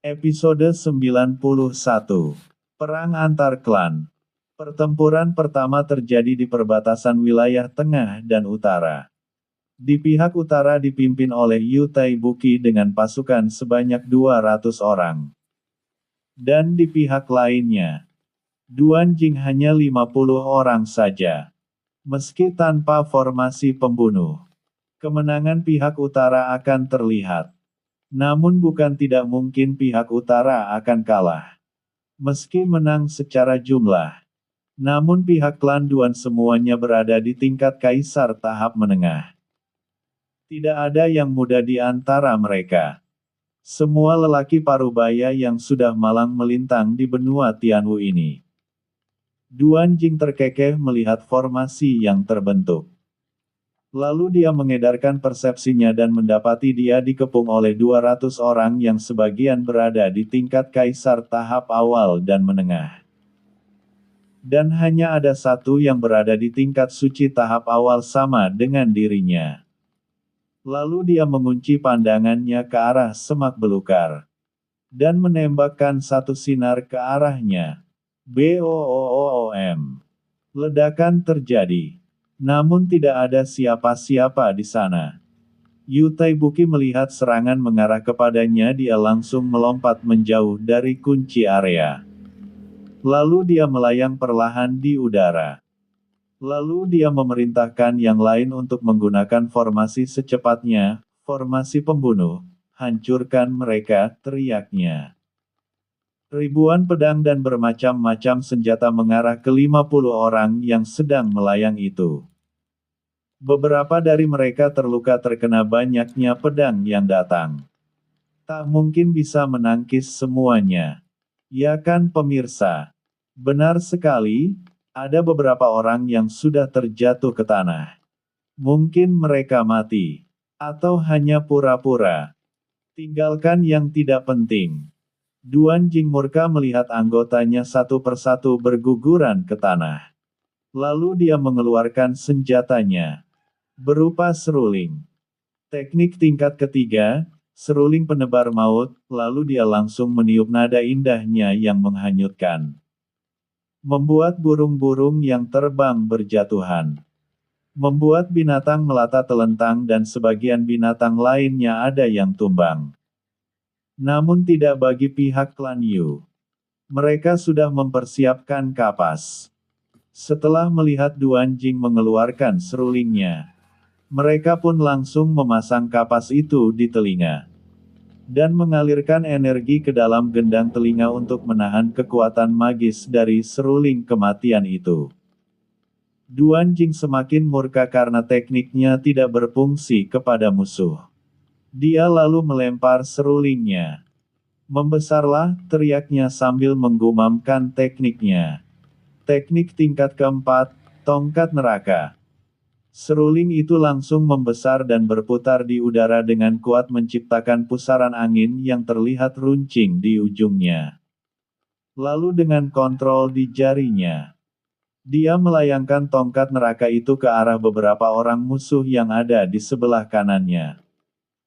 Episode 91. Perang Antar Klan. Pertempuran pertama terjadi di perbatasan wilayah tengah dan utara. Di pihak utara dipimpin oleh Yu Taibuki dengan pasukan sebanyak 200 orang. Dan di pihak lainnya, Duan Jing hanya 50 orang saja. Meski tanpa formasi pembunuh, kemenangan pihak utara akan terlihat. Namun bukan tidak mungkin pihak utara akan kalah. Meski menang secara jumlah, namun pihak klan Duan semuanya berada di tingkat kaisar tahap menengah. Tidak ada yang muda di antara mereka. Semua lelaki parubaya yang sudah malang melintang di benua Tianwu ini. Duan Jing terkekeh melihat formasi yang terbentuk. Lalu dia mengedarkan persepsinya dan mendapati dia dikepung oleh 200 orang yang sebagian berada di tingkat kaisar tahap awal dan menengah. Dan hanya ada satu yang berada di tingkat suci tahap awal sama dengan dirinya. Lalu dia mengunci pandangannya ke arah semak belukar. Dan menembakkan satu sinar ke arahnya. Boom. Ledakan terjadi. Namun tidak ada siapa-siapa di sana. Yu Taibuki melihat serangan mengarah kepadanya, dia langsung melompat menjauh dari kunci area. Lalu dia melayang perlahan di udara. Lalu dia memerintahkan yang lain untuk menggunakan formasi secepatnya, formasi pembunuh, hancurkan mereka, teriaknya. Ribuan pedang dan bermacam-macam senjata mengarah ke 50 orang yang sedang melayang itu. Beberapa dari mereka terluka terkena banyaknya pedang yang datang. Tak mungkin bisa menangkis semuanya. Ya kan pemirsa? Benar sekali, ada beberapa orang yang sudah terjatuh ke tanah. Mungkin mereka mati. Atau hanya pura-pura. Tinggalkan yang tidak penting. Duan Jing murka melihat anggotanya satu persatu berguguran ke tanah. Lalu dia mengeluarkan senjatanya. Berupa seruling. Teknik tingkat ketiga, seruling penebar maut, lalu dia langsung meniup nada indahnya yang menghanyutkan. Membuat burung-burung yang terbang berjatuhan. Membuat binatang melata telentang dan sebagian binatang lainnya ada yang tumbang. Namun tidak bagi pihak klan Yu. Mereka sudah mempersiapkan kapas. Setelah melihat Duan Jing mengeluarkan serulingnya, mereka pun langsung memasang kapas itu di telinga. Dan mengalirkan energi ke dalam gendang telinga untuk menahan kekuatan magis dari seruling kematian itu. Duan Jing semakin murka karena tekniknya tidak berfungsi kepada musuh. Dia lalu melempar serulingnya. Membesarlah, teriaknya sambil menggumamkan tekniknya. Teknik tingkat keempat, tongkat neraka. Seruling itu langsung membesar dan berputar di udara dengan kuat menciptakan pusaran angin yang terlihat runcing di ujungnya. Lalu dengan kontrol di jarinya, dia melayangkan tongkat neraka itu ke arah beberapa orang musuh yang ada di sebelah kanannya.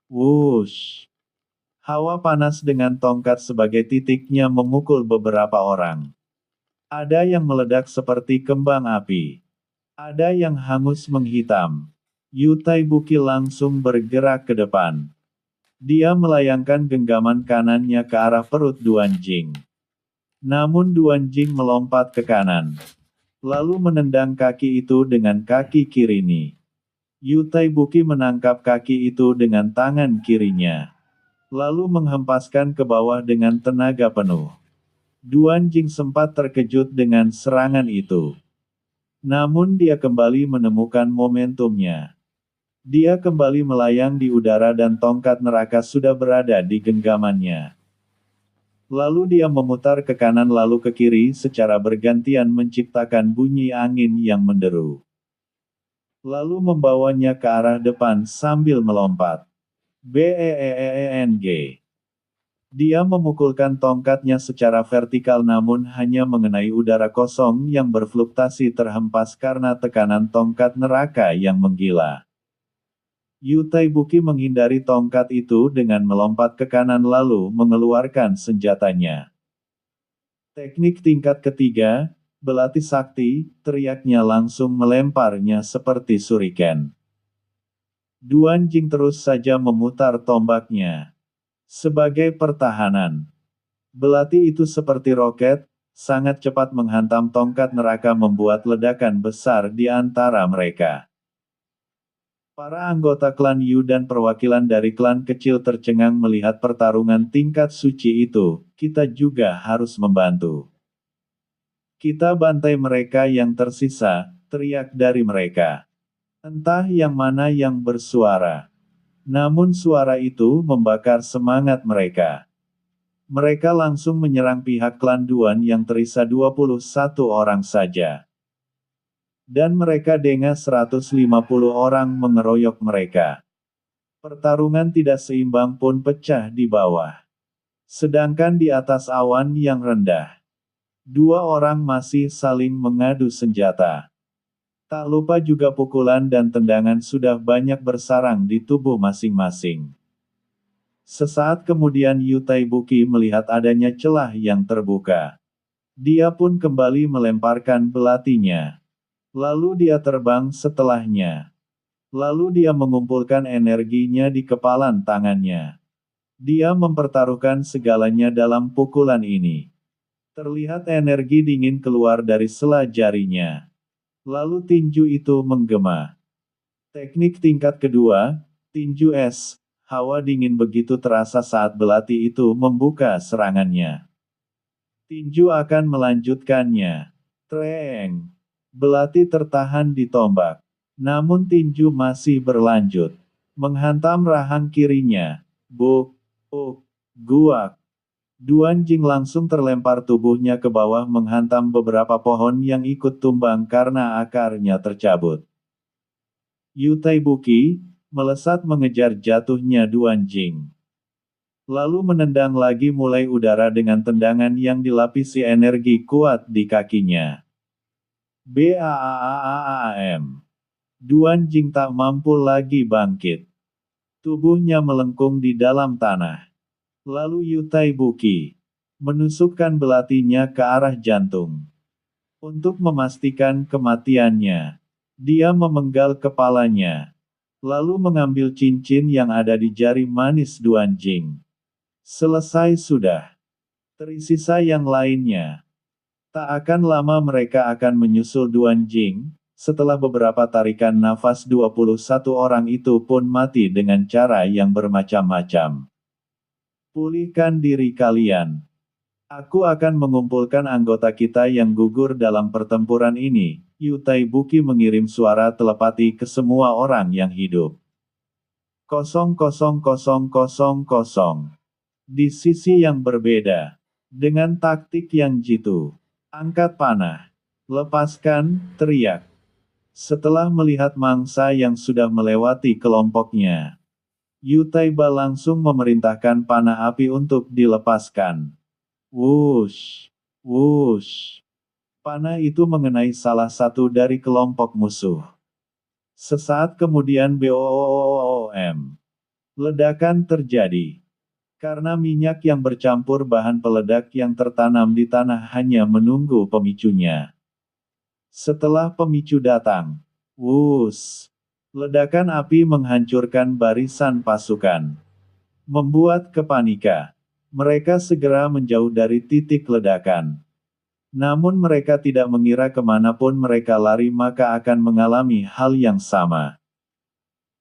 Wush! Hawa panas dengan tongkat sebagai titiknya memukul beberapa orang. Ada yang meledak seperti kembang api. Ada yang hangus menghitam. Yu Taibuki langsung bergerak ke depan. Dia melayangkan genggaman kanannya ke arah perut Duan Jing. Namun Duan Jing melompat ke kanan. Lalu menendang kaki itu dengan kaki kirinya. Yu Taibuki menangkap kaki itu dengan tangan kirinya. Lalu menghempaskan ke bawah dengan tenaga penuh. Duan Jing sempat terkejut dengan serangan itu. Namun dia kembali menemukan momentumnya. Dia kembali melayang di udara dan tongkat neraka sudah berada di genggamannya. Lalu dia memutar ke kanan lalu ke kiri secara bergantian menciptakan bunyi angin yang menderu. Lalu membawanya ke arah depan sambil melompat. BEEENG. Dia memukulkan tongkatnya secara vertikal namun hanya mengenai udara kosong yang berfluktuasi terhempas karena tekanan tongkat neraka yang menggila. Yu Taibuki menghindari tongkat itu dengan melompat ke kanan lalu mengeluarkan senjatanya. Teknik tingkat ketiga, belati sakti, teriaknya langsung melemparnya seperti shuriken. Duan Jing terus saja memutar tombaknya. Sebagai pertahanan, belati itu seperti roket, sangat cepat menghantam tongkat neraka membuat ledakan besar di antara mereka. Para anggota klan Yu dan perwakilan dari klan kecil tercengang melihat pertarungan tingkat suci itu, kita juga harus membantu. Kita bantai mereka yang tersisa, teriak dari mereka. Entah yang mana yang bersuara. Namun suara itu membakar semangat mereka. Mereka langsung menyerang pihak klan Duan yang terisa 21 orang saja. Dan mereka dengan 150 orang mengeroyok mereka. Pertarungan tidak seimbang pun pecah di bawah. Sedangkan di atas awan yang rendah, dua orang masih saling mengadu senjata. Tak lupa juga pukulan dan tendangan sudah banyak bersarang di tubuh masing-masing. Sesaat kemudian Yu Taibuki melihat adanya celah yang terbuka. Dia pun kembali melemparkan belatinya. Lalu dia terbang setelahnya. Lalu dia mengumpulkan energinya di kepalan tangannya. Dia mempertaruhkan segalanya dalam pukulan ini. Terlihat energi dingin keluar dari sela jarinya. Lalu tinju itu menggema. Teknik tingkat kedua, tinju es. Hawa dingin begitu terasa saat belati itu membuka serangannya. Tinju akan melanjutkannya. Treng. Belati tertahan di tombak. Namun tinju masih berlanjut. Menghantam rahang kirinya. Buk, guak. Duan Jing langsung terlempar tubuhnya ke bawah menghantam beberapa pohon yang ikut tumbang karena akarnya tercabut. Yu Taibuki melesat mengejar jatuhnya Duan Jing. Lalu menendang lagi mulai udara dengan tendangan yang dilapisi energi kuat di kakinya. BAAAAAM. Duan Jing tak mampu lagi bangkit. Tubuhnya melengkung di dalam tanah. Lalu Yu Taibuki menusukkan belatinya ke arah jantung. Untuk memastikan kematiannya, dia memenggal kepalanya. Lalu mengambil cincin yang ada di jari manis Duan Jing. Selesai sudah. Tersisa yang lainnya. Tak akan lama mereka akan menyusul Duan Jing. Setelah beberapa tarikan nafas 21 orang itu pun mati dengan cara yang bermacam-macam. Pulihkan diri kalian. Aku akan mengumpulkan anggota kita yang gugur dalam pertempuran ini. Yu Taibuki mengirim suara telepati ke semua orang yang hidup. 0000. Di sisi yang berbeda. Dengan taktik yang jitu. Angkat panah. Lepaskan, teriak. Setelah melihat mangsa yang sudah melewati kelompoknya, Yu Taiba langsung memerintahkan panah api untuk dilepaskan. Wush! Wush! Panah itu mengenai salah satu dari kelompok musuh. Sesaat kemudian BOOM. Ledakan terjadi. Karena minyak yang bercampur bahan peledak yang tertanam di tanah hanya menunggu pemicunya. Setelah pemicu datang, wush! Ledakan api menghancurkan barisan pasukan. Membuat kepanikan. Mereka segera menjauh dari titik ledakan. Namun mereka tidak mengira kemanapun mereka lari maka akan mengalami hal yang sama.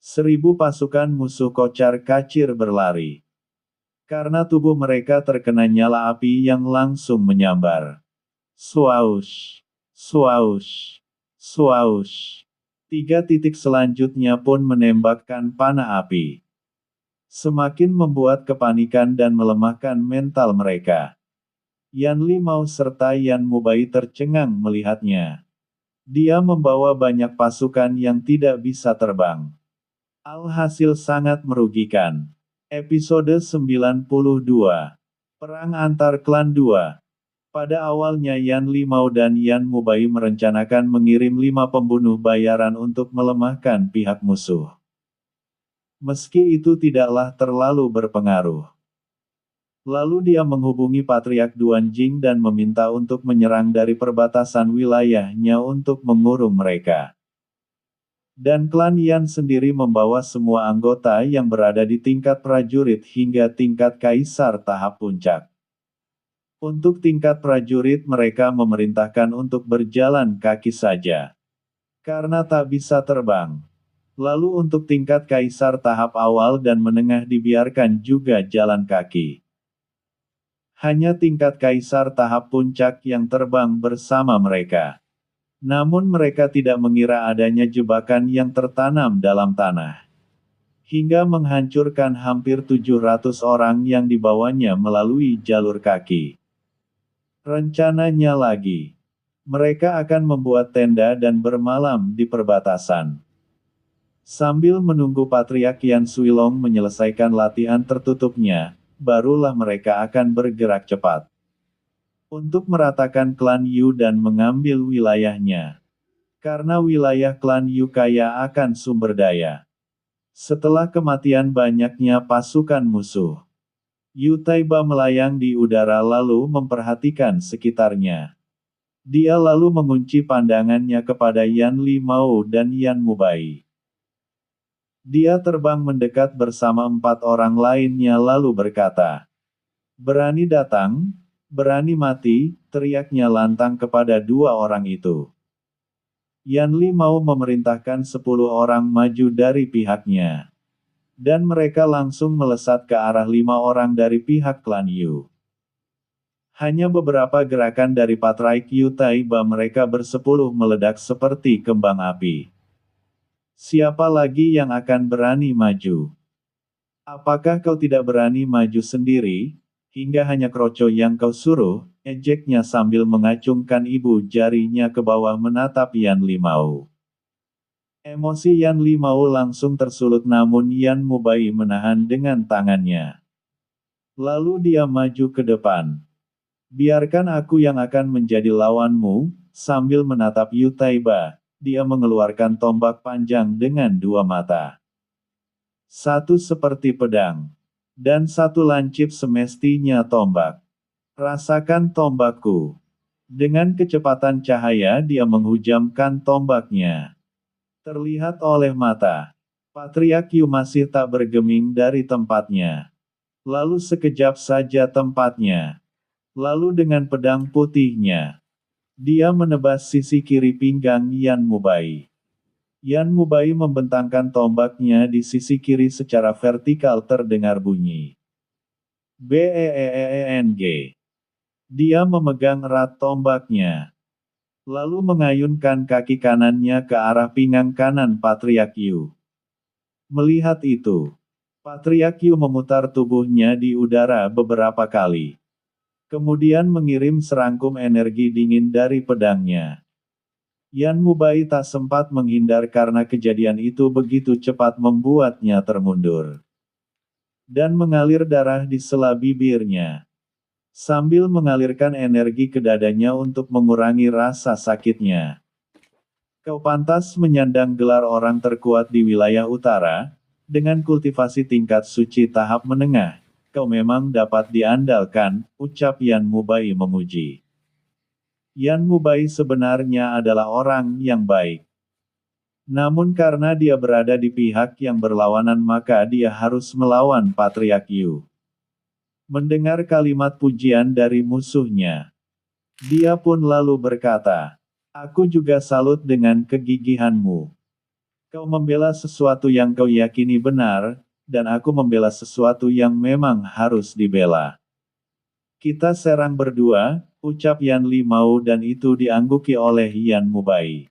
1000 pasukan musuh kocar-kacir berlari. Karena tubuh mereka terkena nyala api yang langsung menyambar. Swaush! Swaush! Swaush! 3 titik selanjutnya pun menembakkan panah api. Semakin membuat kepanikan dan melemahkan mental mereka. Yan Limau serta Yan Mubai tercengang melihatnya. Dia membawa banyak pasukan yang tidak bisa terbang. Alhasil sangat merugikan. Episode 92. Perang antar klan 2. Pada awalnya Yan Limau dan Yan Mubai merencanakan mengirim 5 pembunuh bayaran untuk melemahkan pihak musuh. Meski itu tidaklah terlalu berpengaruh. Lalu dia menghubungi Patriark Duanjing dan meminta untuk menyerang dari perbatasan wilayahnya untuk mengurung mereka. Dan klan Yan sendiri membawa semua anggota yang berada di tingkat prajurit hingga tingkat kaisar tahap puncak. Untuk tingkat prajurit mereka memerintahkan untuk berjalan kaki saja. Karena tak bisa terbang. Lalu untuk tingkat kaisar tahap awal dan menengah dibiarkan juga jalan kaki. Hanya tingkat kaisar tahap puncak yang terbang bersama mereka. Namun mereka tidak mengira adanya jebakan yang tertanam dalam tanah. Hingga menghancurkan hampir 700 orang yang dibawanya melalui jalur kaki. Rencananya lagi, mereka akan membuat tenda dan bermalam di perbatasan. Sambil menunggu Patriark Yan Suilong menyelesaikan latihan tertutupnya, barulah mereka akan bergerak cepat. Untuk meratakan klan Yu dan mengambil wilayahnya. Karena wilayah klan Yu kaya akan sumber daya. Setelah kematian banyaknya pasukan musuh, Yu Taiba melayang di udara lalu memperhatikan sekitarnya. Dia lalu mengunci pandangannya kepada Yan Li Mao dan Yan Mubai. Dia terbang mendekat bersama 4 orang lainnya lalu berkata, "Berani datang, berani mati," teriaknya lantang kepada 2 orang itu. Yan Li mau memerintahkan 10 orang maju dari pihaknya. Dan mereka langsung melesat ke arah 5 orang dari pihak klan Yu. Hanya beberapa gerakan dari Patriark Yu Taiba mereka bersepuluh meledak seperti kembang api. Siapa lagi yang akan berani maju? Apakah kau tidak berani maju sendiri, hingga hanya kroco yang kau suruh, ejeknya sambil mengacungkan ibu jarinya ke bawah menatap Yan Li Mao. Emosi Yan Li Mao langsung tersulut namun Yan Mubai menahan dengan tangannya. Lalu dia maju ke depan. "Biarkan aku yang akan menjadi lawanmu," sambil menatap Yu Taiba. Dia mengeluarkan tombak panjang dengan 2 mata. Satu seperti pedang. Dan satu lancip semestinya tombak. "Rasakan tombakku." Dengan kecepatan cahaya dia menghujamkan tombaknya. Terlihat oleh mata. Patriark Yu masih tak bergeming dari tempatnya. Lalu sekejap saja tempatnya. Lalu dengan pedang putihnya. Dia menebas sisi kiri pinggang Yan Mubai. Yan Mubai membentangkan tombaknya di sisi kiri secara vertikal terdengar bunyi. Beeng. Dia memegang erat tombaknya. Lalu mengayunkan kaki kanannya ke arah pinggang kanan Patriark Yu. Melihat itu, Patriark Yu memutar tubuhnya di udara beberapa kali. Kemudian mengirim serangkum energi dingin dari pedangnya. Yan Mubai tak sempat menghindar karena kejadian itu begitu cepat membuatnya termundur. Dan mengalir darah di sela bibirnya. Sambil mengalirkan energi ke dadanya untuk mengurangi rasa sakitnya. "Kau pantas menyandang gelar orang terkuat di wilayah utara, dengan kultivasi tingkat suci tahap menengah. Kau memang dapat diandalkan," ucap Yan Mubai memuji. Yan Mubai sebenarnya adalah orang yang baik. Namun karena dia berada di pihak yang berlawanan maka dia harus melawan Patriark Yu. Mendengar kalimat pujian dari musuhnya, dia pun lalu berkata, "Aku juga salut dengan kegigihanmu. Kau membela sesuatu yang kau yakini benar, dan aku membela sesuatu yang memang harus dibela. Kita serang berdua," ucap Yan Li Mao dan itu diangguki oleh Yan Mubai.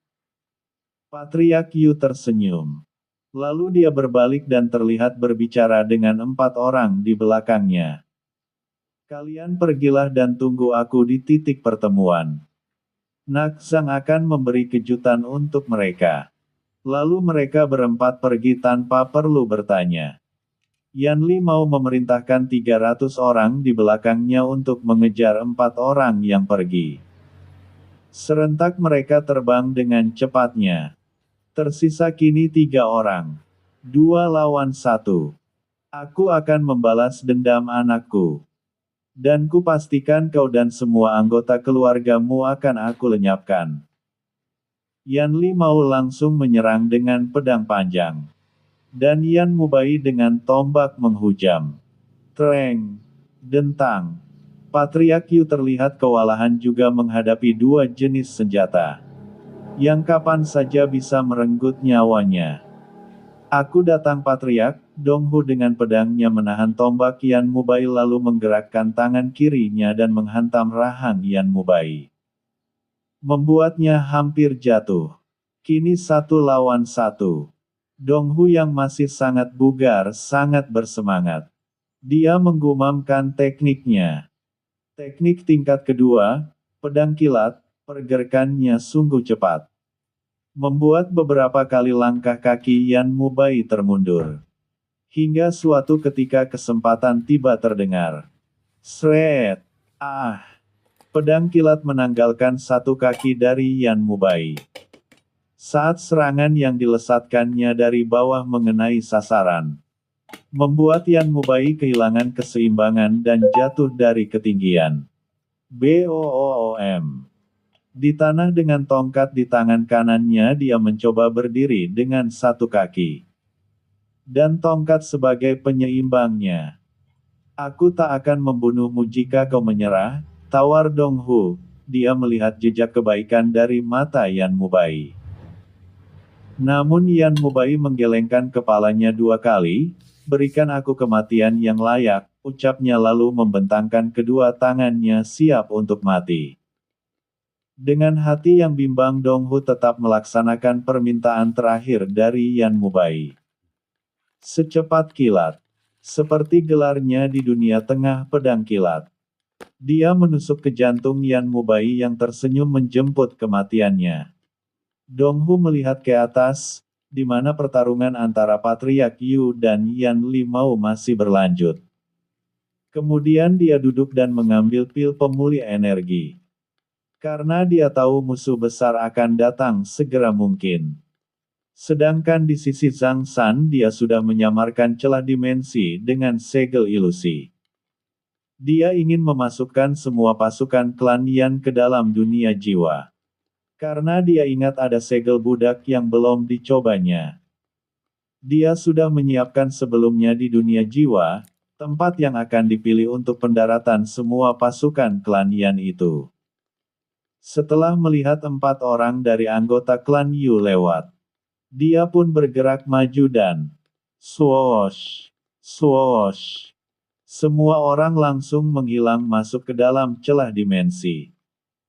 Patriark Yu tersenyum. Lalu dia berbalik dan terlihat berbicara dengan 4 orang di belakangnya. "Kalian pergilah dan tunggu aku di titik pertemuan. Nak Zhang akan memberi kejutan untuk mereka." Lalu mereka berempat pergi tanpa perlu bertanya. Yan Li mau memerintahkan 300 orang di belakangnya untuk mengejar 4 orang yang pergi. Serentak mereka terbang dengan cepatnya. Tersisa kini 3 orang. 2 lawan 1. Aku akan membalas dendam anakku. Dan kupastikan kau dan semua anggota keluargamu akan aku lenyapkan. Yan Limau langsung menyerang dengan pedang panjang. Dan Yan Mubai dengan tombak menghujam. Treng. Dentang. Patriark Yu terlihat kewalahan juga menghadapi dua jenis senjata. Yang kapan saja bisa merenggut nyawanya. Aku datang Patriark. Donghu dengan pedangnya menahan tombak Yan Mubai lalu menggerakkan tangan kirinya dan menghantam rahang Yan Mubai. Membuatnya hampir jatuh. Kini 1 lawan 1. Donghu yang masih sangat bugar sangat bersemangat. Dia menggumamkan tekniknya. Teknik tingkat kedua, pedang kilat, pergerakannya sungguh cepat. Membuat beberapa kali langkah kaki Yan Mubai termundur. Hingga suatu ketika kesempatan tiba terdengar. Sret! Ah! Pedang kilat menanggalkan satu kaki dari Yan Mubai. Saat serangan yang dilesatkannya dari bawah mengenai sasaran. Membuat Yan Mubai kehilangan keseimbangan dan jatuh dari ketinggian. Boom! Di tanah dengan tongkat di tangan kanannya dia mencoba berdiri dengan satu kaki. Dan tongkat sebagai penyeimbangnya. Aku tak akan membunuhmu jika kau menyerah, tawar Donghu. Dia melihat jejak kebaikan dari mata Yan Mubai. Namun Yan Mubai menggelengkan kepalanya 2 kali, berikan aku kematian yang layak, ucapnya lalu membentangkan kedua tangannya siap untuk mati. Dengan hati yang bimbang Donghu tetap melaksanakan permintaan terakhir dari Yan Mubai. Secepat kilat. Seperti gelarnya di dunia tengah pedang kilat. Dia menusuk ke jantung Yan Mubai yang tersenyum menjemput kematiannya. Donghu melihat ke atas, di mana pertarungan antara Patriark Yu dan Yan Limau masih berlanjut. Kemudian dia duduk dan mengambil pil pemulih energi. Karena dia tahu musuh besar akan datang segera mungkin. Sedangkan di sisi Zhang San dia sudah menyamarkan celah dimensi dengan segel ilusi. Dia ingin memasukkan semua pasukan klan Yan ke dalam dunia jiwa. Karena dia ingat ada segel budak yang belum dicobanya. Dia sudah menyiapkan sebelumnya di dunia jiwa, tempat yang akan dipilih untuk pendaratan semua pasukan klan Yan itu. Setelah melihat 4 orang dari anggota klan Yu lewat. Dia pun bergerak maju dan swoosh, swoosh. Semua orang langsung menghilang masuk ke dalam celah dimensi.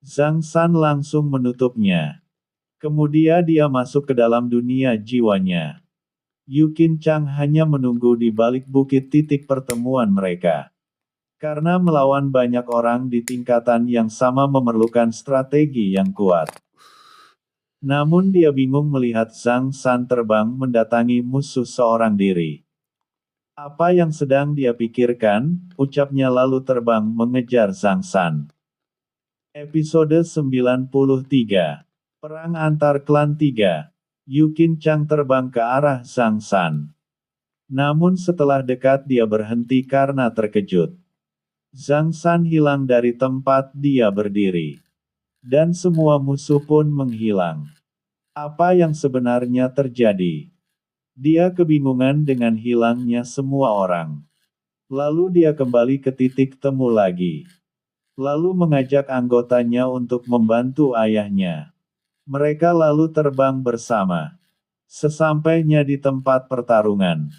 Zhang San langsung menutupnya. Kemudian dia masuk ke dalam dunia jiwanya. Yu Qinchang hanya menunggu di balik bukit titik pertemuan mereka. Karena melawan banyak orang di tingkatan yang sama memerlukan strategi yang kuat. Namun dia bingung melihat Zhang San terbang mendatangi musuh seorang diri. Apa yang sedang dia pikirkan, ucapnya lalu terbang mengejar Zhang San. Episode 93. Perang antar klan 3. Yu Qinchang terbang ke arah Zhang San. Namun setelah dekat dia berhenti karena terkejut. Zhang San hilang dari tempat dia berdiri. Dan semua musuh pun menghilang. Apa yang sebenarnya terjadi? Dia kebingungan dengan hilangnya semua orang. Lalu dia kembali ke titik temu lagi. Lalu mengajak anggotanya untuk membantu ayahnya. Mereka lalu terbang bersama. Sesampainya di tempat pertarungan.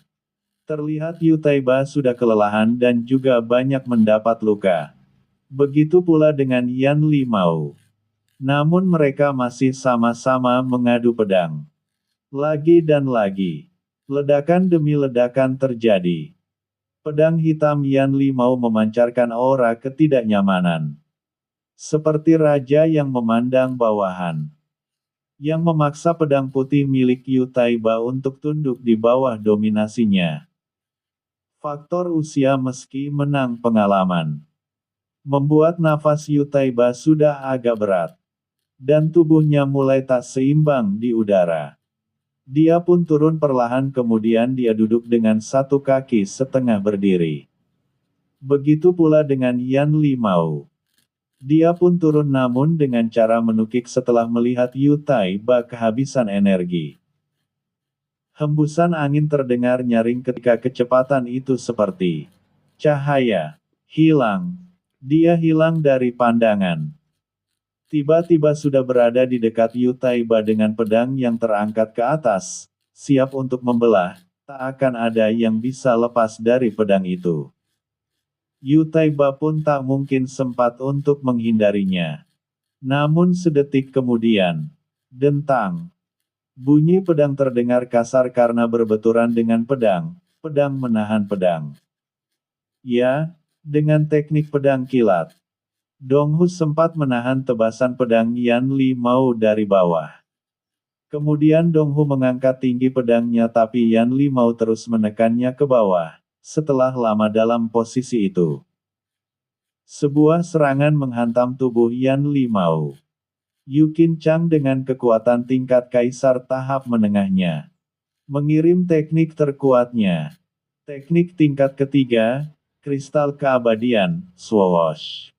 Terlihat Yu Taiba sudah kelelahan dan juga banyak mendapat luka. Begitu pula dengan Yan Limau. Namun mereka masih sama-sama mengadu pedang. Lagi dan lagi. Ledakan demi ledakan terjadi. Pedang hitam Yan Limau memancarkan aura ketidaknyamanan. Seperti raja yang memandang bawahan. Yang memaksa pedang putih milik Yu Taiba untuk tunduk di bawah dominasinya. Faktor usia meski menang pengalaman. Membuat nafas Yu Taiba sudah agak berat. Dan tubuhnya mulai tak seimbang di udara. Dia pun turun perlahan kemudian dia duduk dengan satu kaki setengah berdiri. Begitu pula dengan Yan Limau. Dia pun turun namun dengan cara menukik setelah melihat Yu Taiba kehabisan energi. Hembusan angin terdengar nyaring ketika kecepatan itu seperti cahaya. Hilang. Dia hilang dari pandangan. Tiba-tiba sudah berada di dekat Yu Taiba dengan pedang yang terangkat ke atas, siap untuk membelah, tak akan ada yang bisa lepas dari pedang itu. Yu Taiba pun tak mungkin sempat untuk menghindarinya. Namun sedetik kemudian, dentang. Bunyi pedang terdengar kasar karena berbenturan dengan pedang, pedang menahan pedang. Ya, dengan teknik pedang kilat. Donghu sempat menahan tebasan pedang Yan Limau dari bawah. Kemudian Donghu mengangkat tinggi pedangnya tapi Yan Limau terus menekannya ke bawah, setelah lama dalam posisi itu. Sebuah serangan menghantam tubuh Yan Limau. Yu Qinchang dengan kekuatan tingkat kaisar tahap menengahnya. Mengirim teknik terkuatnya. Teknik tingkat ketiga, kristal keabadian, swoosh.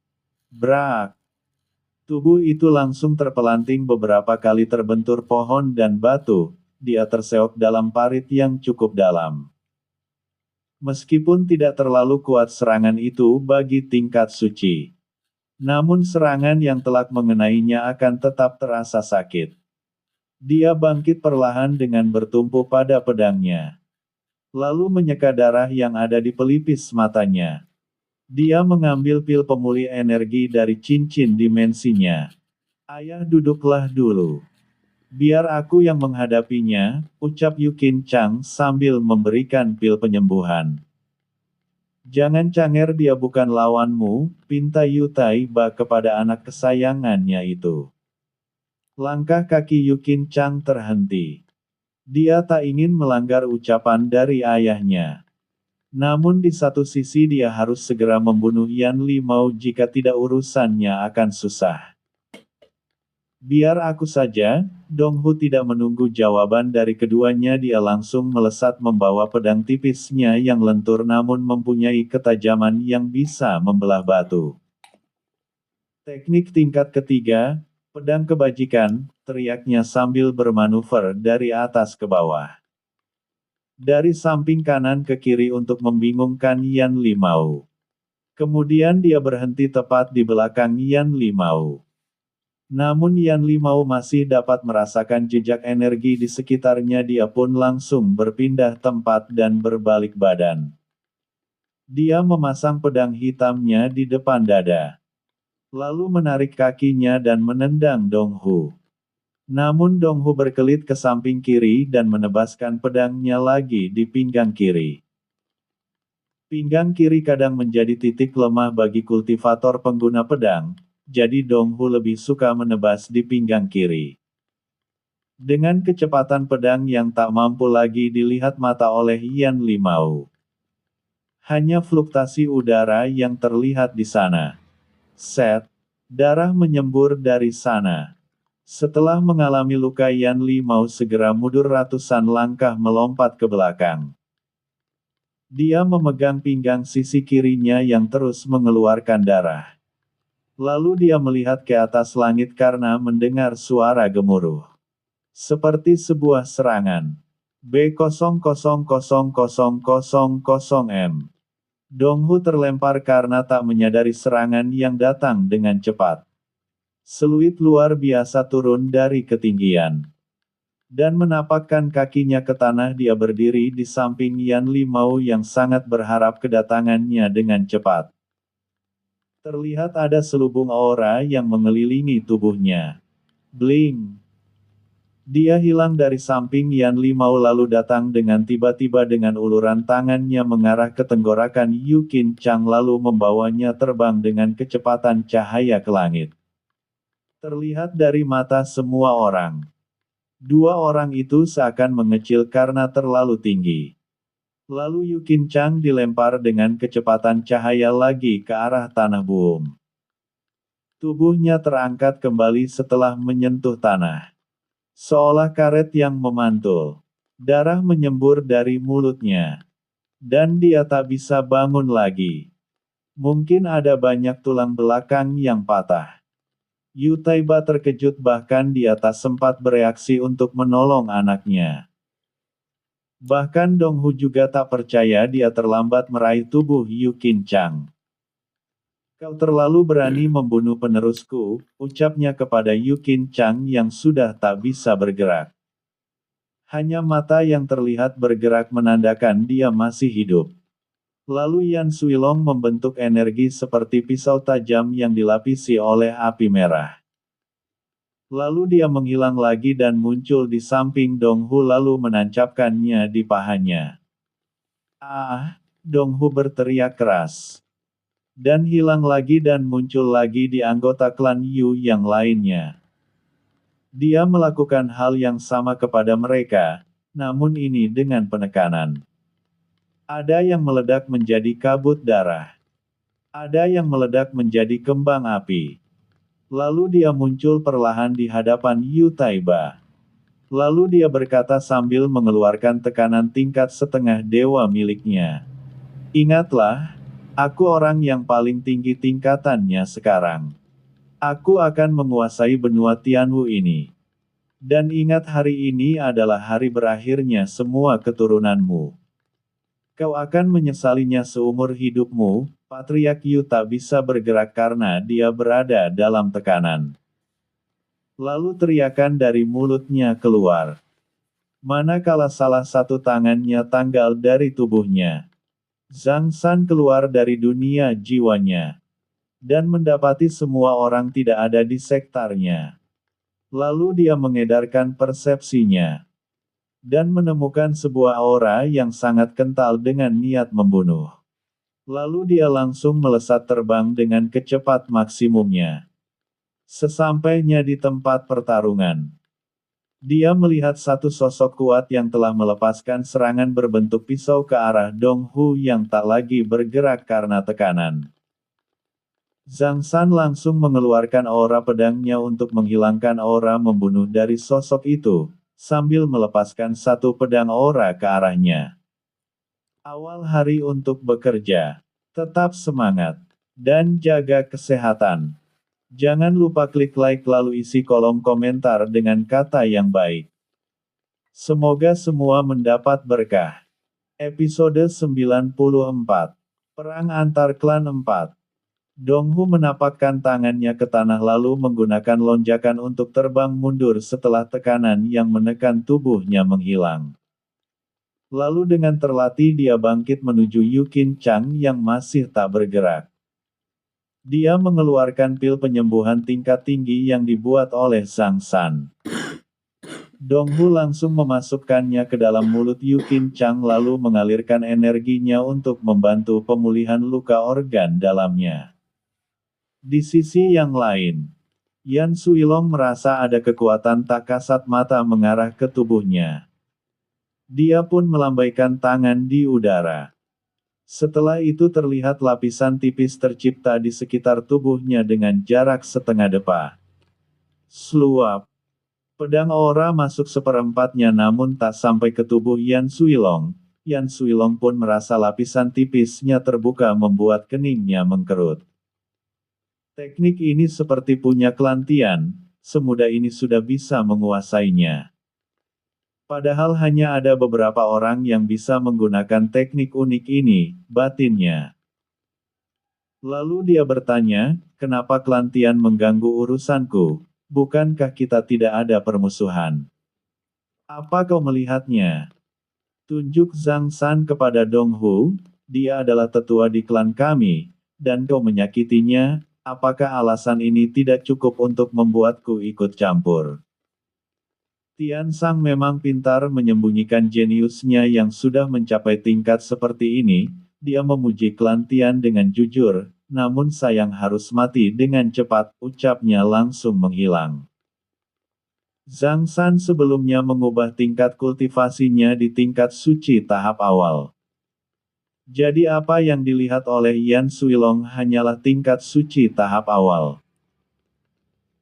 Brak. Tubuh itu langsung terpelanting beberapa kali terbentur pohon dan batu, dia terseok dalam parit yang cukup dalam. Meskipun tidak terlalu kuat serangan itu bagi tingkat suci. Namun serangan yang telak mengenainya akan tetap terasa sakit. Dia bangkit perlahan dengan bertumpu pada pedangnya. Lalu menyeka darah yang ada di pelipis matanya. Dia mengambil pil pemulih energi dari cincin dimensinya. Ayah duduklah dulu. Biar aku yang menghadapinya, ucap Yu Qinchang sambil memberikan pil penyembuhan. Jangan canger, dia bukan lawanmu, pinta Yu Taiba kepada anak kesayangannya itu. Langkah kaki Yu Qinchang terhenti. Dia tak ingin melanggar ucapan dari ayahnya. Namun di satu sisi dia harus segera membunuh Yan Limau jika tidak urusannya akan susah. Biar aku saja, Donghu tidak menunggu jawaban dari keduanya, dia langsung melesat membawa pedang tipisnya yang lentur namun mempunyai ketajaman yang bisa membelah batu. Teknik tingkat ketiga, pedang kebajikan, teriaknya sambil bermanuver dari atas ke bawah. Dari samping kanan ke kiri untuk membingungkan Yan Limau. Kemudian dia berhenti tepat di belakang Yan Limau. Namun Yan Limau masih dapat merasakan jejak energi di sekitarnya, dia pun langsung berpindah tempat dan berbalik badan. Dia memasang pedang hitamnya di depan dada. Lalu menarik kakinya dan menendang Donghu. Namun Donghu berkelit ke samping kiri dan menebaskan pedangnya lagi di pinggang kiri. Pinggang kiri kadang menjadi titik lemah bagi kultivator pengguna pedang, jadi Donghu lebih suka menebas di pinggang kiri. Dengan kecepatan pedang yang tak mampu lagi dilihat mata oleh Yan Limau. Hanya fluktasi udara yang terlihat di sana. Set. Darah menyembur dari sana. Setelah mengalami luka, Yan Limau segera mundur ratusan langkah melompat ke belakang. Dia memegang pinggang sisi kirinya yang terus mengeluarkan darah. Lalu dia melihat ke atas langit karena mendengar suara gemuruh. Seperti sebuah serangan. B000000M. Donghu terlempar karena tak menyadari serangan yang datang dengan cepat. Seluit luar biasa turun dari ketinggian. Dan menapakkan kakinya ke tanah, dia berdiri di samping Yan Limau yang sangat berharap kedatangannya dengan cepat. Terlihat ada selubung aura yang mengelilingi tubuhnya. Bling! Dia hilang dari samping Yan Limau lalu datang dengan tiba-tiba dengan uluran tangannya mengarah ke tenggorokan Yu Qinchang lalu membawanya terbang dengan kecepatan cahaya ke langit. Terlihat dari mata semua orang. Dua orang itu seakan mengecil karena terlalu tinggi. Lalu Yu Qinchang dilempar dengan kecepatan cahaya lagi ke arah tanah boom. Tubuhnya terangkat kembali setelah menyentuh tanah. Seolah karet yang memantul. Darah menyembur dari mulutnya. Dan dia tak bisa bangun lagi. Mungkin ada banyak tulang belakang yang patah. Yu Taiba terkejut bahkan dia tak sempat bereaksi untuk menolong anaknya. Bahkan Dong Hu juga tak percaya dia terlambat meraih tubuh Yu Qin Chang. Kau terlalu berani membunuh penerusku, ucapnya kepada Yu Qin Chang yang sudah tak bisa bergerak. Hanya mata yang terlihat bergerak menandakan dia masih hidup. Lalu Yan Suilong membentuk energi seperti pisau tajam yang dilapisi oleh api merah. Lalu dia menghilang lagi dan muncul di samping Dong Hu lalu menancapkannya di pahanya. Ah! Dong Hu berteriak keras. Dan hilang lagi dan muncul lagi di anggota klan Yu yang lainnya. Dia melakukan hal yang sama kepada mereka, namun ini dengan penekanan. Ada yang meledak menjadi kabut darah. Ada yang meledak menjadi kembang api. Lalu dia muncul perlahan di hadapan Yu Taiba. Lalu dia berkata sambil mengeluarkan tekanan tingkat setengah dewa miliknya. Ingatlah, aku orang yang paling tinggi tingkatannya sekarang. Aku akan menguasai benua Tianwu ini. Dan ingat hari ini adalah hari berakhirnya semua keturunanmu. Kau akan menyesalinya seumur hidupmu. Patriark Yu tak bisa bergerak karena dia berada dalam tekanan. Lalu teriakan dari mulutnya keluar. Manakala salah satu tangannya tanggal dari tubuhnya. Zhang San keluar dari dunia jiwanya. Dan mendapati semua orang tidak ada di sektarnya. Lalu dia mengedarkan persepsinya. Dan menemukan sebuah aura yang sangat kental dengan niat membunuh. Lalu dia langsung melesat terbang dengan kecepat maksimumnya. Sesampainya di tempat pertarungan. Dia melihat satu sosok kuat yang telah melepaskan serangan berbentuk pisau ke arah Dong Hu yang tak lagi bergerak karena tekanan. Zhang San langsung mengeluarkan aura pedangnya untuk menghilangkan aura membunuh dari sosok itu, sambil melepaskan satu pedang aura ke arahnya. Awal hari untuk bekerja. Tetap semangat. Dan jaga kesehatan. Jangan lupa klik like lalu isi kolom komentar dengan kata yang baik. Semoga semua mendapat berkah. Episode 94. Perang antar klan 4. Dong Hu menapakkan tangannya ke tanah lalu menggunakan lonjakan untuk terbang mundur setelah tekanan yang menekan tubuhnya menghilang. Lalu dengan terlatih dia bangkit menuju Yu Qin Chang yang masih tak bergerak. Dia mengeluarkan pil penyembuhan tingkat tinggi yang dibuat oleh Zhang San. Dong Hu langsung memasukkannya ke dalam mulut Yu Qin Chang lalu mengalirkan energinya untuk membantu pemulihan luka organ dalamnya. Di sisi yang lain, Yan Suilong merasa ada kekuatan tak kasat mata mengarah ke tubuhnya. Dia pun melambaikan tangan di udara. Setelah itu terlihat lapisan tipis tercipta di sekitar tubuhnya dengan jarak setengah depa. Sluap. Pedang aura masuk seperempatnya namun tak sampai ke tubuh Yan Suilong. Yan Suilong pun merasa lapisan tipisnya terbuka membuat keningnya mengkerut. Teknik ini seperti punya klan Tian, semudah ini sudah bisa menguasainya. Padahal hanya ada beberapa orang yang bisa menggunakan teknik unik ini, batinnya. Lalu dia bertanya, kenapa klan Tian mengganggu urusanku? Bukankah kita tidak ada permusuhan? Apa kau melihatnya? Tunjuk Zhang San kepada Dong Hu, dia adalah tetua di klan kami, dan kau menyakitinya. Apakah alasan ini tidak cukup untuk membuatku ikut campur? Tian Sang memang pintar menyembunyikan jeniusnya yang sudah mencapai tingkat seperti ini. Dia memuji klan Tian dengan jujur, namun sayang harus mati dengan cepat, ucapnya langsung menghilang. Zhang San sebelumnya mengubah tingkat kultivasinya di tingkat suci tahap awal. Jadi apa yang dilihat oleh Yan Suilong hanyalah tingkat suci tahap awal.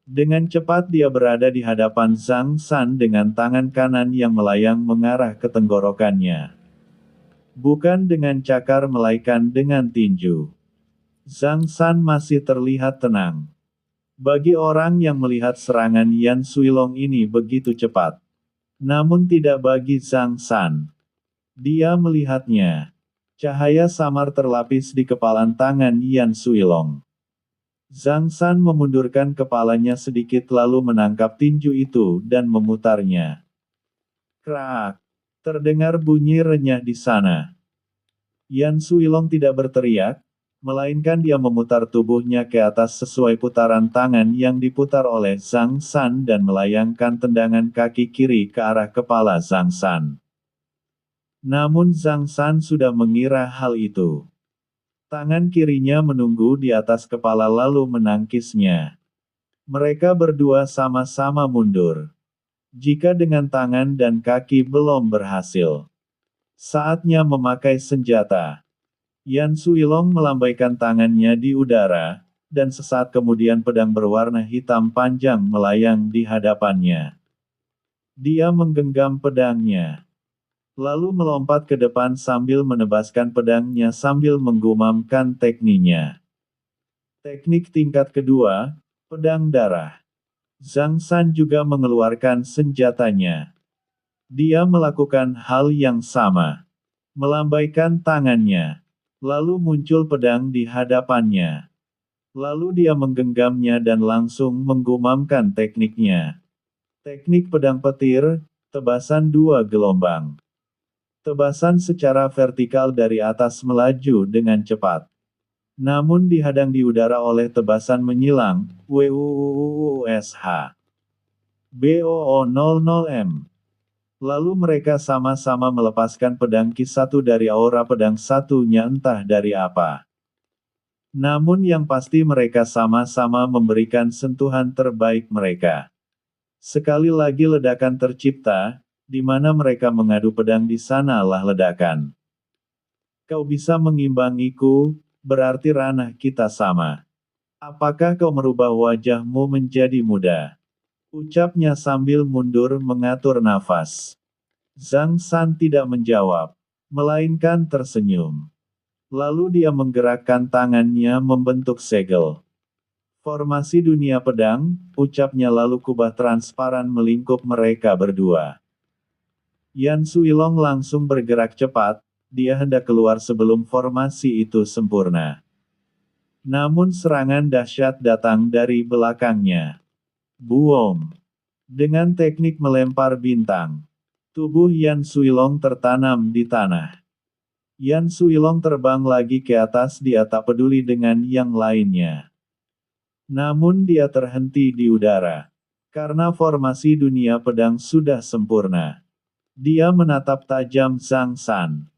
Dengan cepat dia berada di hadapan Zhang San dengan tangan kanan yang melayang mengarah ke tenggorokannya. Bukan dengan cakar melainkan dengan tinju. Zhang San masih terlihat tenang. Bagi orang yang melihat serangan Yan Suilong ini begitu cepat. Namun tidak bagi Zhang San. Dia melihatnya. Cahaya samar terlapis di kepalan tangan Yan Suilong. Zhang San memundurkan kepalanya sedikit lalu menangkap tinju itu dan memutarnya. Krak! Terdengar bunyi renyah di sana. Yan Suilong tidak berteriak, melainkan dia memutar tubuhnya ke atas sesuai putaran tangan yang diputar oleh Zhang San dan melayangkan tendangan kaki kiri ke arah kepala Zhang San. Namun Zhang San sudah mengira hal itu. Tangan kirinya menunggu di atas kepala lalu menangkisnya. Mereka berdua sama-sama mundur. Jika dengan tangan dan kaki belum berhasil, saatnya memakai senjata. Yan Suilong melambaikan tangannya di udara, dan sesaat kemudian pedang berwarna hitam panjang melayang di hadapannya. Dia menggenggam pedangnya. Lalu melompat ke depan sambil menebaskan pedangnya sambil menggumamkan tekniknya. Teknik tingkat kedua, pedang darah. Zhang San juga mengeluarkan senjatanya. Dia melakukan hal yang sama. Melambaikan tangannya. Lalu muncul pedang di hadapannya. Lalu dia menggenggamnya dan langsung menggumamkan tekniknya. Teknik pedang petir, tebasan dua gelombang. Tebasan secara vertikal dari atas melaju dengan cepat. Namun dihadang di udara oleh tebasan menyilang, WUUUSH. BOO00M. Lalu mereka sama-sama melepaskan pedang Ki satu dari aura pedang satunya entah dari apa. Namun yang pasti mereka sama-sama memberikan sentuhan terbaik mereka. Sekali lagi ledakan tercipta, di mana mereka mengadu pedang di sanalah ledakan. Kau bisa mengimbangiku, berarti ranah kita sama. Apakah kau merubah wajahmu menjadi muda? Ucapnya sambil mundur mengatur nafas. Zhang San tidak menjawab, melainkan tersenyum. Lalu dia menggerakkan tangannya membentuk segel. Formasi dunia pedang, ucapnya lalu kubah transparan melingkup mereka berdua. Yan Suilong langsung bergerak cepat, dia hendak keluar sebelum formasi itu sempurna. Namun serangan dahsyat datang dari belakangnya. Buom! Dengan teknik melempar bintang, tubuh Yan Suilong tertanam di tanah. Yan Suilong terbang lagi ke atas, dia tak peduli dengan yang lainnya. Namun dia terhenti di udara. Karena formasi dunia pedang sudah sempurna. Dia menatap tajam Zhang San.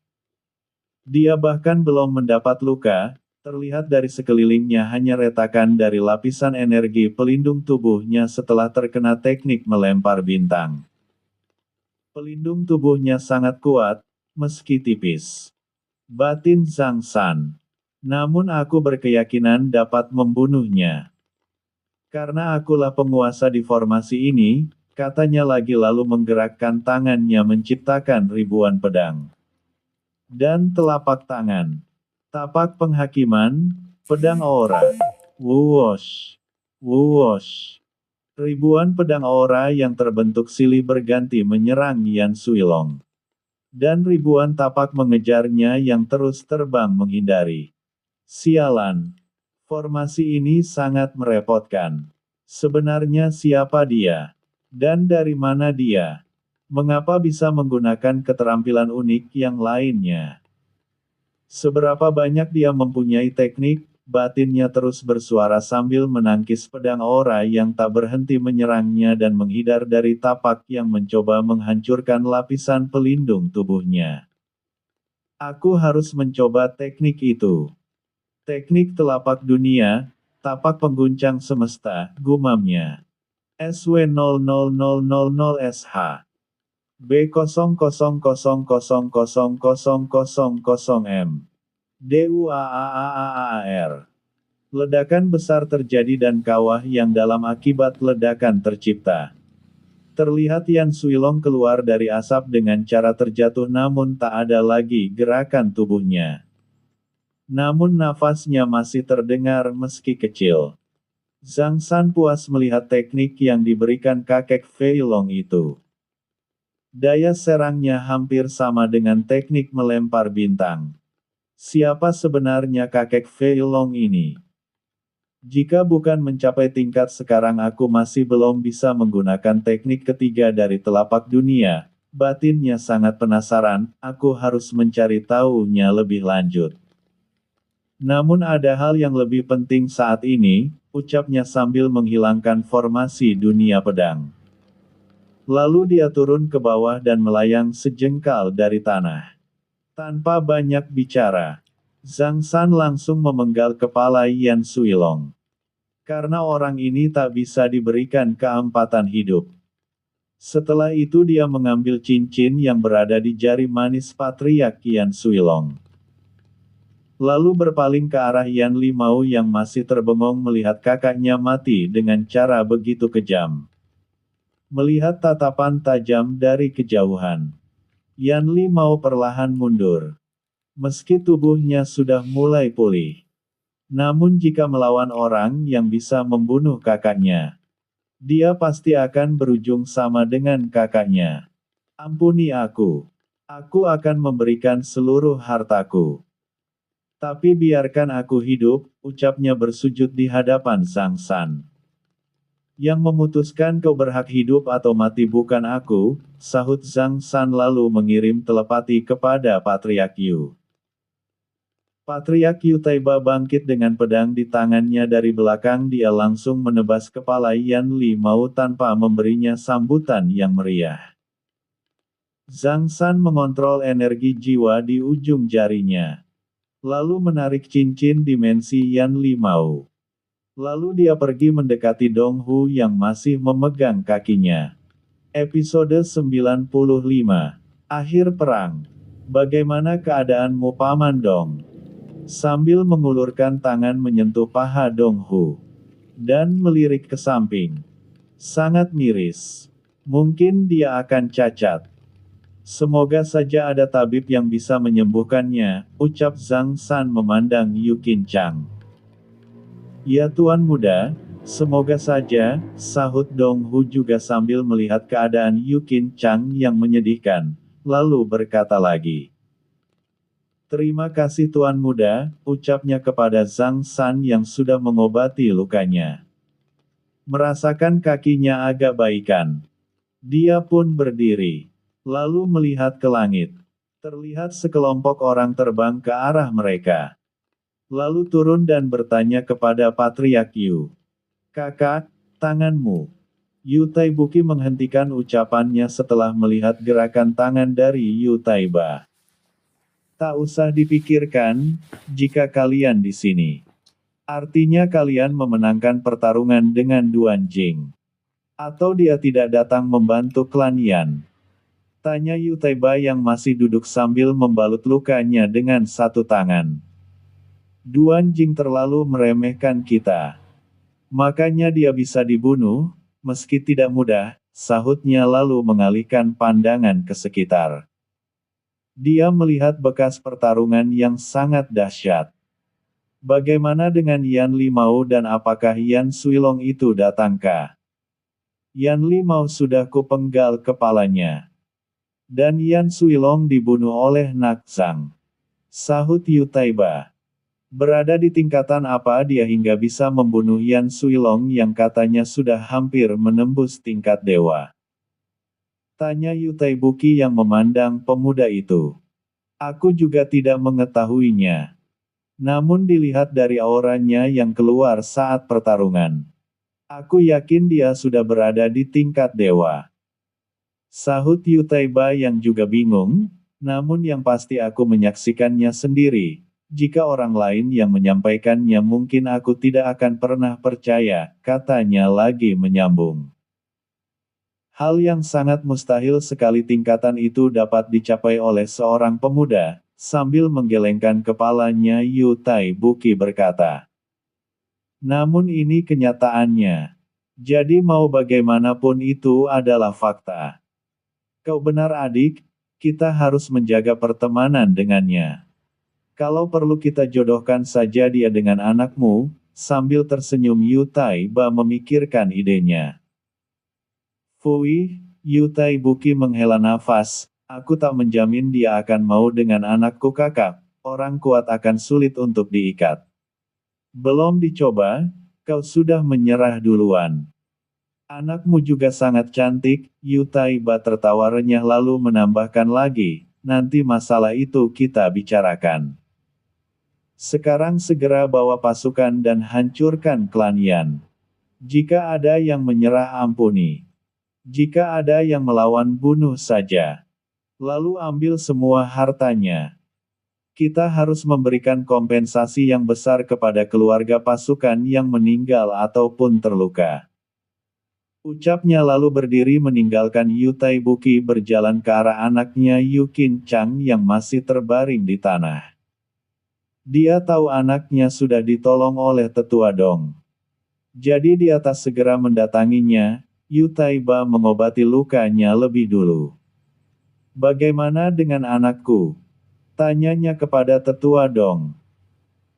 Dia bahkan belum mendapat luka, terlihat dari sekelilingnya hanya retakan dari lapisan energi pelindung tubuhnya setelah terkena teknik melempar bintang. Pelindung tubuhnya sangat kuat, meski tipis. Batin Zhang San. Namun aku berkeyakinan dapat membunuhnya. Karena akulah penguasa di formasi ini, katanya lagi lalu menggerakkan tangannya menciptakan ribuan pedang. Dan telapak tangan. Tapak penghakiman, pedang aura. Wuosh. Wuosh. Ribuan pedang aura yang terbentuk silih berganti menyerang Yan Suilong. Dan ribuan tapak mengejarnya yang terus terbang menghindari. Sialan. Formasi ini sangat merepotkan. Sebenarnya siapa dia? Dan dari mana dia? Mengapa bisa menggunakan keterampilan unik yang lainnya? Seberapa banyak dia mempunyai teknik, batinnya terus bersuara sambil menangkis pedang aura yang tak berhenti menyerangnya dan menghindar dari tapak yang mencoba menghancurkan lapisan pelindung tubuhnya. Aku harus mencoba teknik itu. Teknik telapak dunia, tapak pengguncang semesta, gumamnya. SW0000SH. B00000000M. DUAAAAAR. Ledakan besar terjadi dan kawah yang dalam akibat ledakan tercipta. Terlihat Yan Suilong keluar dari asap dengan cara terjatuh namun tak ada lagi gerakan tubuhnya. Namun nafasnya masih terdengar meski kecil. Zhang San puas melihat teknik yang diberikan kakek Fei Long itu. Daya serangnya hampir sama dengan teknik melempar bintang. Siapa sebenarnya kakek Fei Long ini? Jika bukan mencapai tingkat sekarang aku masih belum bisa menggunakan teknik ketiga dari telapak dunia. Batinnya sangat penasaran, aku harus mencari tahunya lebih lanjut. Namun ada hal yang lebih penting saat ini, ucapnya sambil menghilangkan formasi dunia pedang. Lalu dia turun ke bawah dan melayang sejengkal dari tanah. Tanpa banyak bicara, Zhang San langsung memenggal kepala Yan Suilong. Karena orang ini tak bisa diberikan keempatan hidup. Setelah itu dia mengambil cincin yang berada di jari manis Patriark Yan Suilong. Lalu berpaling ke arah Yan Limau yang masih terbengong melihat kakaknya mati dengan cara begitu kejam. Melihat tatapan tajam dari kejauhan, Yan Limau perlahan mundur. Meski tubuhnya sudah mulai pulih. Namun jika melawan orang yang bisa membunuh kakaknya, dia pasti akan berujung sama dengan kakaknya. Ampuni aku. Aku akan memberikan seluruh hartaku. Tapi biarkan aku hidup, ucapnya bersujud di hadapan Zhang San. Yang memutuskan kau berhak hidup atau mati bukan aku, sahut Zhang San lalu mengirim telepati kepada Patriark Yu. Patriark Yu Taiba bangkit dengan pedang di tangannya dari belakang dia langsung menebas kepala Yan Limau tanpa memberinya sambutan yang meriah. Zhang San mengontrol energi jiwa di ujung jarinya. Lalu menarik cincin dimensi Yan Limau. Lalu dia pergi mendekati Dong Hu yang masih memegang kakinya. Episode 95. Akhir Perang. Bagaimana keadaanmu Paman Dong? Sambil mengulurkan tangan menyentuh paha Dong Hu. Dan melirik ke samping. Sangat miris. Mungkin dia akan cacat. Semoga saja ada tabib yang bisa menyembuhkannya, ucap Zhang San memandang Yu Qin Chang. Ya Tuan Muda, semoga saja, sahut Dong Hu juga sambil melihat keadaan Yu Qin Chang yang menyedihkan, lalu berkata lagi. Terima kasih Tuan Muda, ucapnya kepada Zhang San yang sudah mengobati lukanya. Merasakan kakinya agak baikan. Dia pun berdiri. Lalu melihat ke langit. Terlihat sekelompok orang terbang ke arah mereka. Lalu turun dan bertanya kepada Patriark Yu. Kakak, tanganmu. Yu Taibuki menghentikan ucapannya setelah melihat gerakan tangan dari Yu Taiba. Tak usah dipikirkan, jika kalian di sini. Artinya kalian memenangkan pertarungan dengan Duan Jing. Atau dia tidak datang membantu klan Yan? Tanya Yu Taiba yang masih duduk sambil membalut lukanya dengan satu tangan. Duan Jing terlalu meremehkan kita. Makanya dia bisa dibunuh, meski tidak mudah, sahutnya lalu mengalihkan pandangan ke sekitar. Dia melihat bekas pertarungan yang sangat dahsyat. Bagaimana dengan Yan Limau dan apakah Yan Suilong itu datangkah? Yan Limau sudah kupenggal kepalanya. Dan Yan Suilong dibunuh oleh Nak Zhang. Sahut Yu Taiba. Berada di tingkatan apa dia hingga bisa membunuh Yan Suilong yang katanya sudah hampir menembus tingkat dewa? Tanya Yu Taibuki yang memandang pemuda itu. Aku juga tidak mengetahuinya. Namun dilihat dari auranya yang keluar saat pertarungan. Aku yakin dia sudah berada di tingkat dewa. Sahut Yu Taiba yang juga bingung, namun yang pasti aku menyaksikannya sendiri. Jika orang lain yang menyampaikannya mungkin aku tidak akan pernah percaya, katanya lagi menyambung. Hal yang sangat mustahil sekali tingkatan itu dapat dicapai oleh seorang pemuda, sambil menggelengkan kepalanya Yu Taibuki berkata. Namun ini kenyataannya. Jadi mau bagaimanapun itu adalah fakta. Kau benar adik, kita harus menjaga pertemanan dengannya. Kalau perlu kita jodohkan saja dia dengan anakmu, sambil tersenyum Yu Taiba memikirkan idenya. Fui, Yu Taibuki menghela nafas, aku tak menjamin dia akan mau dengan anakku kakak, orang kuat akan sulit untuk diikat. Belum dicoba, kau sudah menyerah duluan. Anakmu juga sangat cantik, Yu Taiba tertawa renyah lalu menambahkan lagi, nanti masalah itu kita bicarakan. Sekarang segera bawa pasukan dan hancurkan klan Yan. Jika ada yang menyerah ampuni. Jika ada yang melawan bunuh saja. Lalu ambil semua hartanya. Kita harus memberikan kompensasi yang besar kepada keluarga pasukan yang meninggal ataupun terluka. Ucapnya lalu berdiri meninggalkan Yu Taibuki berjalan ke arah anaknya Yu Qin Chang yang masih terbaring di tanah. Dia tahu anaknya sudah ditolong oleh tetua Dong. Jadi dia tak segera mendatanginya, Yu Taiba mengobati lukanya lebih dulu. Bagaimana dengan anakku? Tanyanya kepada tetua Dong.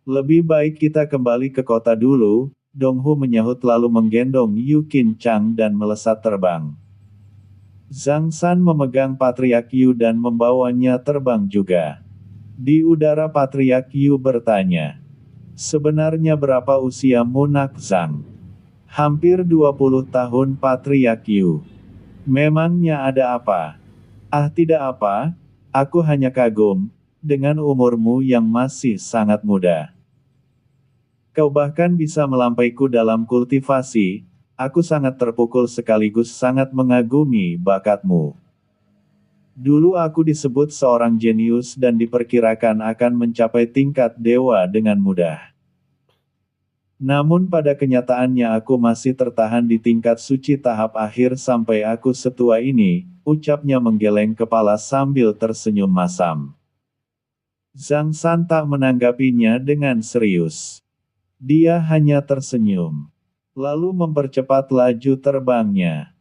Lebih baik kita kembali ke kota dulu, Dong Hu menyahut lalu menggendong Yu Qin Chang dan melesat terbang. Zhang San memegang Patriark Yu dan membawanya terbang juga. Di udara Patriark Yu bertanya. Sebenarnya berapa usiamu nak Zhang? Hampir 20 tahun Patriark Yu. Memangnya ada apa? Ah tidak apa, aku hanya kagum, dengan umurmu yang masih sangat muda. Kau bahkan bisa melampaiku dalam kultivasi, aku sangat terpukul sekaligus sangat mengagumi bakatmu. Dulu aku disebut seorang jenius dan diperkirakan akan mencapai tingkat dewa dengan mudah. Namun pada kenyataannya aku masih tertahan di tingkat suci tahap akhir sampai aku setua ini, ucapnya menggeleng kepala sambil tersenyum masam. Zhang San tak menanggapinya dengan serius. Dia hanya tersenyum. Lalu mempercepat laju terbangnya.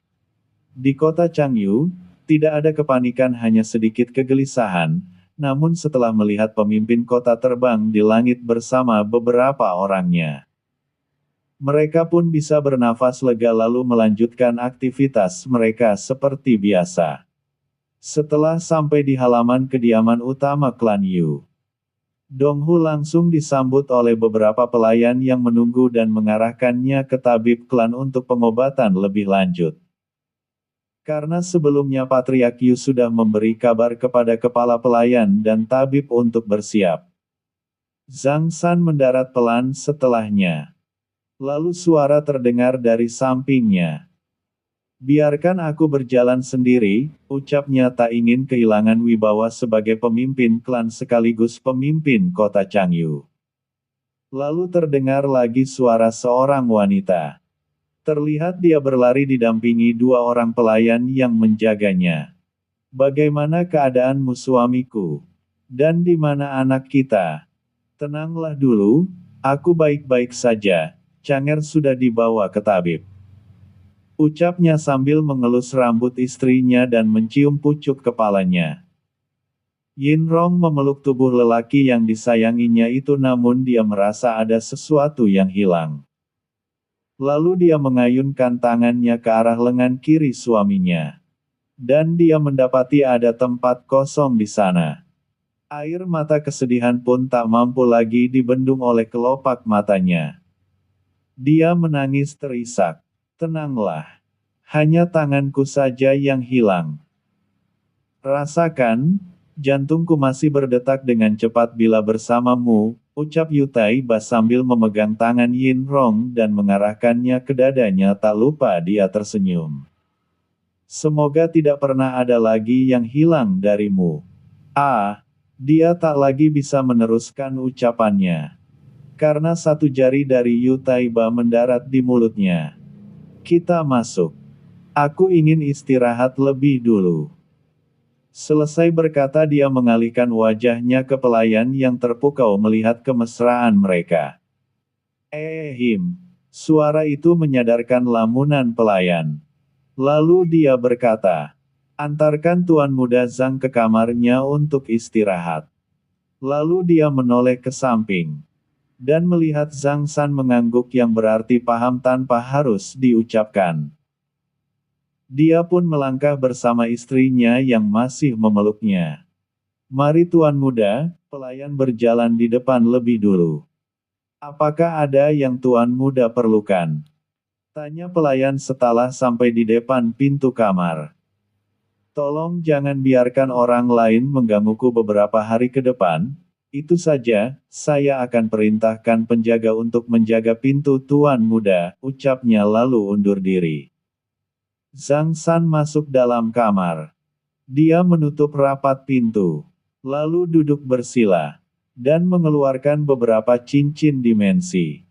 Di kota Changyu, tidak ada kepanikan hanya sedikit kegelisahan, namun setelah melihat pemimpin kota terbang di langit bersama beberapa orangnya. Mereka pun bisa bernafas lega lalu melanjutkan aktivitas mereka seperti biasa. Setelah sampai di halaman kediaman utama klan Yu, Dong Hu langsung disambut oleh beberapa pelayan yang menunggu dan mengarahkannya ke tabib klan untuk pengobatan lebih lanjut. Karena sebelumnya Patriark Yu sudah memberi kabar kepada kepala pelayan dan tabib untuk bersiap. Zhang San mendarat pelan setelahnya. Lalu suara terdengar dari sampingnya. Biarkan aku berjalan sendiri, ucapnya tak ingin kehilangan wibawa sebagai pemimpin klan sekaligus pemimpin kota Changyu. Lalu terdengar lagi suara seorang wanita. Terlihat dia berlari didampingi dua orang pelayan yang menjaganya. Bagaimana keadaanmu suamiku? Dan di mana anak kita? Tenanglah dulu, aku baik-baik saja, Changer sudah dibawa ke tabib. Ucapnya sambil mengelus rambut istrinya dan mencium pucuk kepalanya. Yin Rong memeluk tubuh lelaki yang disayanginya itu namun dia merasa ada sesuatu yang hilang. Lalu dia mengayunkan tangannya ke arah lengan kiri suaminya. Dan dia mendapati ada tempat kosong di sana. Air mata kesedihan pun tak mampu lagi dibendung oleh kelopak matanya. Dia menangis terisak. Tenanglah. Hanya tanganku saja yang hilang. Rasakan, jantungku masih berdetak dengan cepat bila bersamamu, ucap Yu Taiba sambil memegang tangan Yin Rong dan mengarahkannya ke dadanya tak lupa dia tersenyum. Semoga tidak pernah ada lagi yang hilang darimu. Dia tak lagi bisa meneruskan ucapannya. Karena satu jari dari Yu Taiba mendarat di mulutnya. Kita masuk. Aku ingin istirahat lebih dulu. Selesai berkata dia mengalihkan wajahnya ke pelayan yang terpukau melihat kemesraan mereka. Suara itu menyadarkan lamunan pelayan. Lalu dia berkata, antarkan Tuan Muda Zhang ke kamarnya untuk istirahat. Lalu dia menoleh ke samping. Dan melihat Zhang San mengangguk yang berarti paham tanpa harus diucapkan. Dia pun melangkah bersama istrinya yang masih memeluknya. Mari Tuan Muda, pelayan berjalan di depan lebih dulu. Apakah ada yang Tuan Muda perlukan? Tanya pelayan setelah sampai di depan pintu kamar. Tolong jangan biarkan orang lain menggangguku beberapa hari ke depan. Itu saja, saya akan perintahkan penjaga untuk menjaga pintu Tuan Muda, ucapnya lalu undur diri. Zhang San masuk dalam kamar. Dia menutup rapat pintu. Lalu duduk bersila. Dan mengeluarkan beberapa cincin dimensi.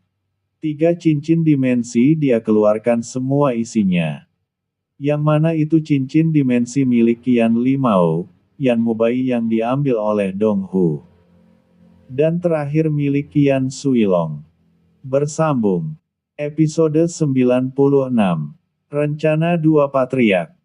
3 cincin dimensi dia keluarkan semua isinya. Yang mana itu cincin dimensi milik Qian Limao, Yan Mubai yang diambil oleh Dong Hu. Dan terakhir milik Qian Suilong. Bersambung. Episode 96. Rencana Dua Patriark.